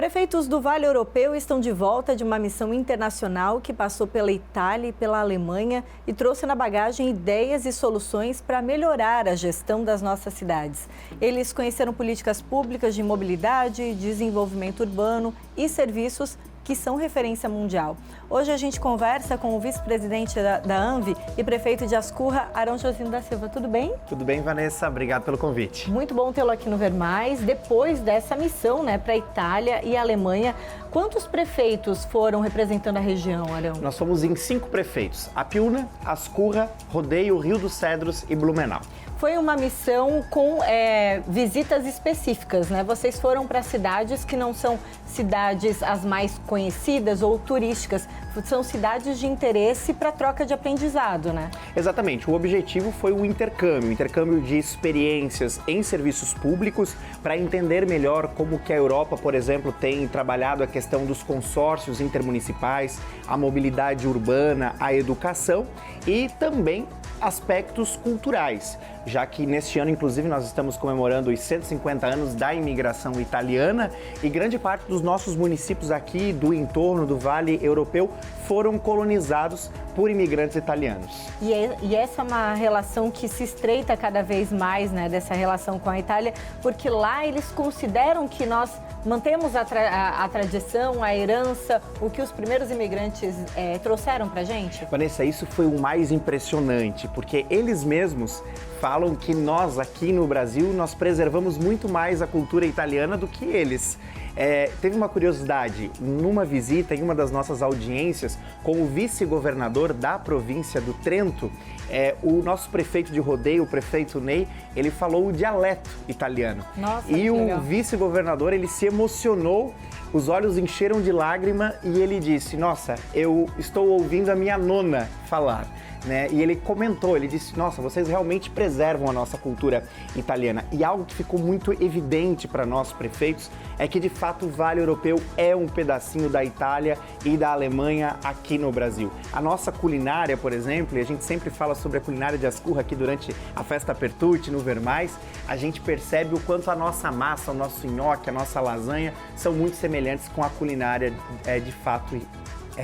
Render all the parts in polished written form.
Prefeitos do Vale Europeu estão de volta de uma missão internacional que passou pela Itália e pela Alemanha e trouxe na bagagem ideias e soluções para melhorar a gestão das nossas cidades. Eles conheceram políticas públicas de mobilidade, desenvolvimento urbano e serviços que são referência mundial. Hoje a gente conversa com o vice-presidente da ANVI e prefeito de Ascurra, Arão Josino da Silva. Tudo bem? Tudo bem, Vanessa. Obrigado pelo convite. Muito bom tê-lo aqui no Ver Mais. Depois dessa missão, para a Itália e a Alemanha, quantos prefeitos foram representando a região, Arão? Nós fomos em 5 prefeitos: Apiúna, Ascurra, Rodeio, Rio dos Cedros e Blumenau. Foi uma missão com visitas específicas, né? Vocês foram para cidades que não são cidades as mais conhecidas ou turísticas, são cidades de interesse para troca de aprendizado, né? Exatamente. O objetivo foi o intercâmbio de experiências em serviços públicos para entender melhor como que a Europa, por exemplo, tem trabalhado a questão dos consórcios intermunicipais, a mobilidade urbana, a educação e também aspectos culturais, já que neste ano, inclusive, nós estamos comemorando os 150 anos da imigração italiana e grande parte dos nossos municípios aqui do entorno do Vale Europeu foram colonizados por imigrantes italianos. E essa é uma relação que se estreita cada vez mais, né, dessa relação com a Itália, porque lá eles consideram que nós mantemos a tradição, a herança, o que os primeiros imigrantes trouxeram pra gente? Vanessa, isso foi o mais impressionante, porque eles mesmos falam que nós aqui no Brasil, nós preservamos muito mais a cultura italiana do que eles. Teve uma curiosidade, numa visita, em uma das nossas audiências, com o vice-governador da província do Trento, o nosso prefeito de Rodeio, o prefeito Ney, ele falou o dialeto italiano. Nossa, e o legal. Vice-governador, ele se emocionou, os olhos encheram de lágrima e ele disse: nossa, eu estou ouvindo a minha nona falar. Né? E ele comentou, ele disse: nossa, vocês realmente preservam a nossa cultura italiana. E algo que ficou muito evidente para nós prefeitos é que de fato o Vale Europeu é um pedacinho da Itália e da Alemanha aqui no Brasil. A nossa culinária, por exemplo, e a gente sempre fala sobre a culinária de Ascurra aqui durante a Festa Pertucci, no Ver Mais, a gente percebe o quanto a nossa massa, o nosso nhoque, a nossa lasanha são muito semelhantes com a culinária de fato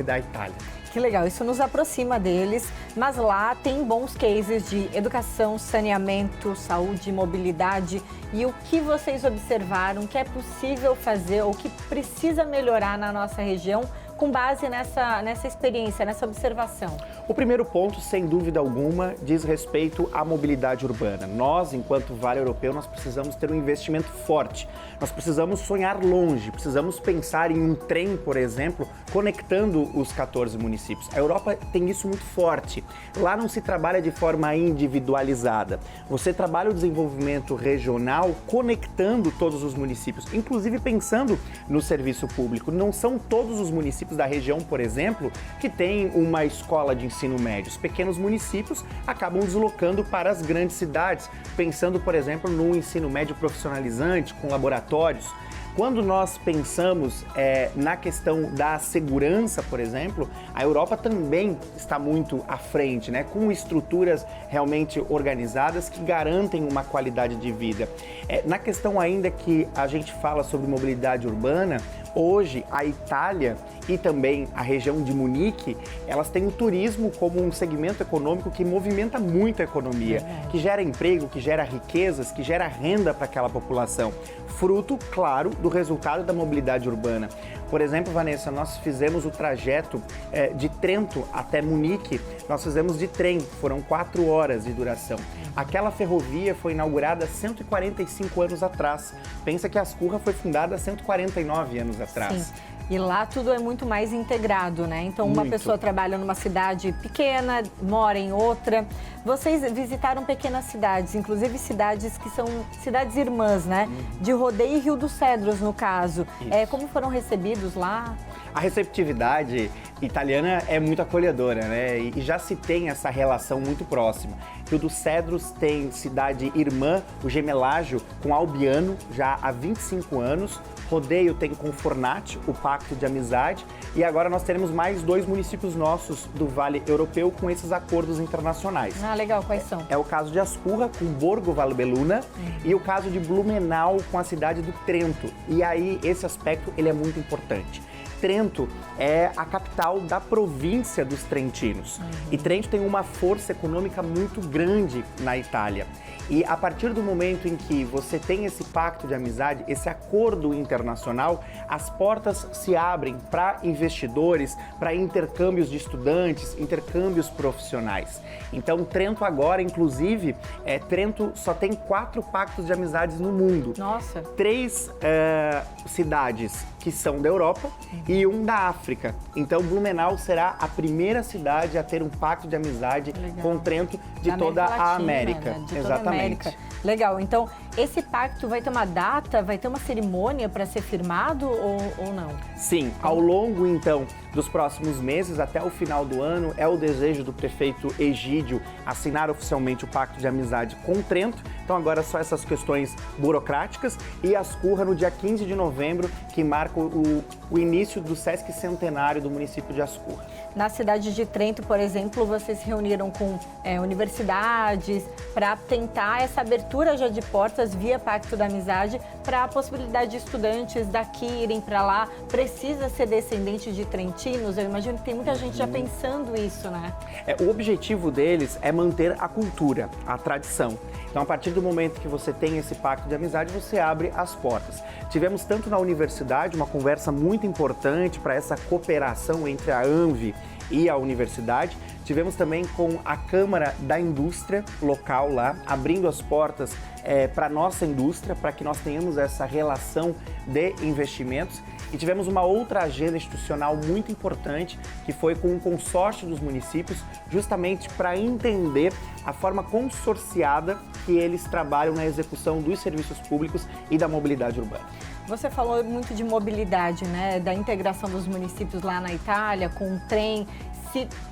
da Itália. Que legal, isso nos aproxima deles, mas lá tem bons cases de educação, saneamento, saúde, mobilidade. E o que vocês observaram, o que é possível fazer, o que precisa melhorar na nossa região com base nessa experiência, nessa observação? O primeiro ponto, sem dúvida alguma, diz respeito à mobilidade urbana. Nós, enquanto Vale Europeu, nós precisamos ter um investimento forte. Nós precisamos sonhar longe, precisamos pensar em um trem, por exemplo, conectando os 14 municípios. A Europa tem isso muito forte. Lá não se trabalha de forma individualizada. Você trabalha o desenvolvimento regional conectando todos os municípios, inclusive pensando no serviço público. Não são todos os municípios da região, por exemplo, que têm uma escola de ensino médio. Os pequenos municípios acabam deslocando para as grandes cidades, pensando, por exemplo, no ensino médio profissionalizante, com laboratórios. Quando nós pensamos na questão da segurança, por exemplo, a Europa também está muito à frente, né? Com estruturas realmente organizadas que garantem uma qualidade de vida. Na questão ainda que a gente fala sobre mobilidade urbana, hoje a Itália e também a região de Munique, elas têm o turismo como um segmento econômico que movimenta muito a economia, que gera emprego, que gera riquezas, que gera renda para aquela população. Fruto, claro, do resultado da mobilidade urbana. Por exemplo, Vanessa, nós fizemos o trajeto de Trento até Munique, nós fizemos de trem, foram 4 horas de duração. Aquela ferrovia foi inaugurada 145 anos atrás. Pensa que a Ascurra foi fundada há 149 anos atrás. Sim. E lá tudo é muito mais integrado, né? Então, uma pessoa trabalha numa cidade pequena, mora em outra. Vocês visitaram pequenas cidades, inclusive cidades que são cidades irmãs, né? De Rodeio e Rio dos Cedros, no caso. Como foram recebidos lá? A receptividade italiana é muito acolhedora, né? E já se tem essa relação muito próxima. Rio dos Cedros tem cidade irmã, o Gemelágio, com Albiano, já há 25 anos. Rodeio tem com Fornati, o Pacto de Amizade. E agora nós teremos mais 2 municípios nossos do Vale Europeu com esses acordos internacionais. Ah, legal. Quais são? É o caso de Ascurra, com Borgo Valbelluna, e o caso de Blumenau, com a cidade do Trento. E aí, esse aspecto, ele é muito importante. Trento é a capital da província dos trentinos. E Trento tem uma força econômica muito grande na Itália. E a partir do momento em que você tem esse pacto de amizade, esse acordo internacional, as portas se abrem para investidores, para intercâmbios de estudantes, intercâmbios profissionais. Então, Trento agora, inclusive, Trento só tem 4 pactos de amizades no mundo. Nossa! 3 cidades que são da Europa e um da África. Então, Blumenau será a primeira cidade a ter um pacto de amizade com Trento de toda a América. Né? De toda a América. Legal. Então, esse pacto vai ter uma data, vai ter uma cerimônia para ser firmado ou não? Sim. Ao longo, então, dos próximos meses, até o final do ano, é o desejo do prefeito Egídio assinar oficialmente o pacto de amizade com Trento. Então, agora só essas questões burocráticas. E Ascurra, no dia 15 de novembro, que marca o início do Sesc Centenário do município de Ascurra. Na cidade de Trento, por exemplo, vocês se reuniram com universidades para tentar essa abertura já de portas via Pacto da Amizade para a possibilidade de estudantes daqui irem para lá. Precisa ser descendente de trentinos? Eu imagino que tem muita gente já pensando isso, né? O objetivo deles é manter a cultura, a tradição. Então, a partir do momento que você tem esse pacto de amizade, você abre as portas. Tivemos tanto na universidade uma conversa muito importante para essa cooperação entre a ANVI e a universidade. Tivemos também com a Câmara da Indústria local lá, abrindo as portas para a nossa indústria, para que nós tenhamos essa relação de investimentos. E tivemos uma outra agenda institucional muito importante, que foi com o consórcio dos municípios, justamente para entender a forma consorciada que eles trabalham na execução dos serviços públicos e da mobilidade urbana. Você falou muito de mobilidade, né? Da integração dos municípios lá na Itália, com o trem.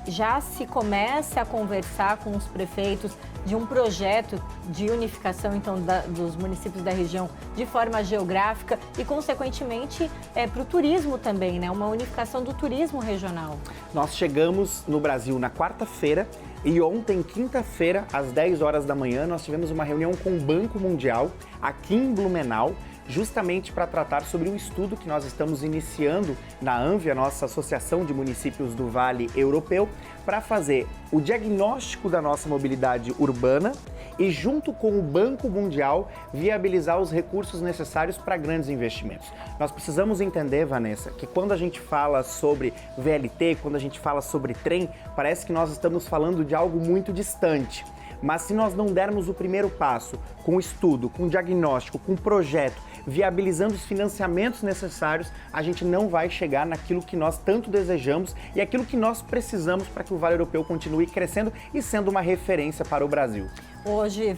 Já se começa a conversar com os prefeitos de um projeto de unificação, então, dos municípios da região de forma geográfica e, consequentemente, para o turismo também, né? Uma unificação do turismo regional. Nós chegamos no Brasil na quarta-feira e ontem, quinta-feira, às 10 horas da manhã, nós tivemos uma reunião com o Banco Mundial aqui em Blumenau, justamente para tratar sobre um estudo que nós estamos iniciando na ANVI, a nossa Associação de Municípios do Vale Europeu, para fazer o diagnóstico da nossa mobilidade urbana e, junto com o Banco Mundial, viabilizar os recursos necessários para grandes investimentos. Nós precisamos entender, Vanessa, que quando a gente fala sobre VLT, quando a gente fala sobre trem, parece que nós estamos falando de algo muito distante. Mas se nós não dermos o primeiro passo com o estudo, com o diagnóstico, com o projeto, viabilizando os financiamentos necessários, a gente não vai chegar naquilo que nós tanto desejamos e aquilo que nós precisamos para que o Vale Europeu continue crescendo e sendo uma referência para o Brasil. Hoje,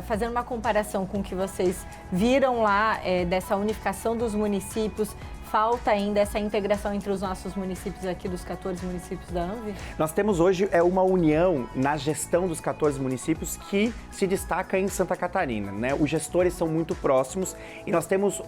fazendo uma comparação com o que vocês viram lá, dessa unificação dos municípios, falta ainda essa integração entre os nossos municípios aqui, dos 14 municípios da ANVI? Nós temos hoje uma união na gestão dos 14 municípios que se destaca em Santa Catarina, né? Os gestores são muito próximos e nós temos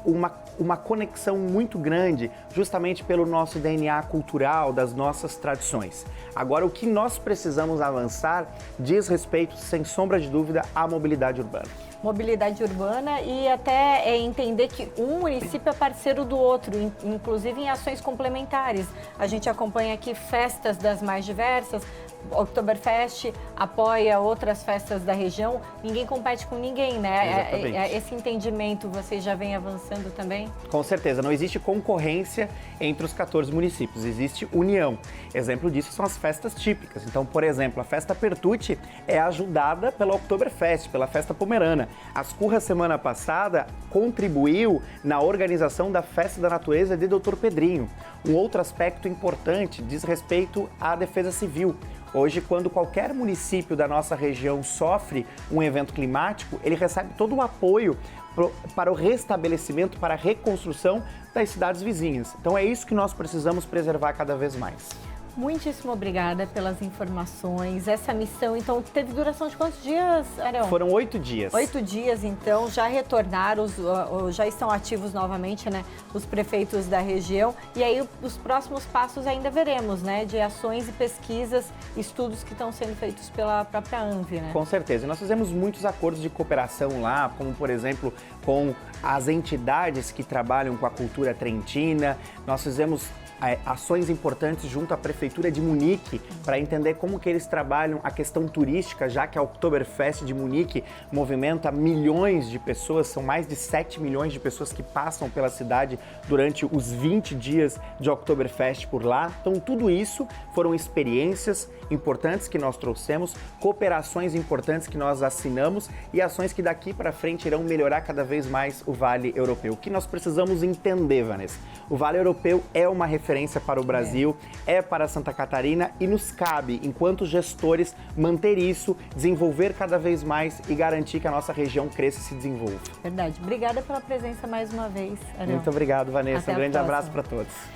uma conexão muito grande justamente pelo nosso DNA cultural, das nossas tradições. Agora, o que nós precisamos avançar diz respeito, sem sombra de dúvida, à mobilidade urbana. Mobilidade urbana e até entender que um município é parceiro do outro, inclusive em ações complementares. A gente acompanha aqui festas das mais diversas, Oktoberfest apoia outras festas da região, ninguém compete com ninguém, né? Esse entendimento vocês já vem avançando também? Com certeza, não existe concorrência entre os 14 municípios, existe união. Exemplo disso são as festas típicas. Então, por exemplo, a festa Pertucci é ajudada pela Oktoberfest, pela festa pomerana. Ascurra, semana passada, contribuiu na organização da Festa da Natureza de Dr. Pedrinho. Um outro aspecto importante diz respeito à defesa civil. Hoje, quando qualquer município da nossa região sofre um evento climático, ele recebe todo o apoio para o restabelecimento, para a reconstrução das cidades vizinhas. Então é isso que nós precisamos preservar cada vez mais. Muitíssimo obrigada pelas informações. Essa missão, então, teve duração de quantos dias, Ariel? Foram 8 dias. 8 dias, então, já retornaram, já estão ativos novamente, né, os prefeitos da região. E aí, os próximos passos ainda veremos, né, de ações e pesquisas, estudos que estão sendo feitos pela própria ANVE, né? Com certeza. E nós fizemos muitos acordos de cooperação lá, como, por exemplo, com as entidades que trabalham com a cultura trentina. Nós fizemos ações importantes junto à Prefeitura de Munique para entender como que eles trabalham a questão turística, já que a Oktoberfest de Munique movimenta milhões de pessoas, são mais de 7 milhões de pessoas que passam pela cidade durante os 20 dias de Oktoberfest por lá. Então tudo isso foram experiências importantes que nós trouxemos, cooperações importantes que nós assinamos e ações que daqui para frente irão melhorar cada vez mais o Vale Europeu. O que nós precisamos entender, Vanessa? O Vale Europeu é uma referência para o Brasil, é para Santa Catarina e nos cabe, enquanto gestores, manter isso, desenvolver cada vez mais e garantir que a nossa região cresça e se desenvolva. Verdade. Obrigada pela presença mais uma vez, Ariel. Muito obrigado, Vanessa. Até Um grande a próxima. abraço para todos.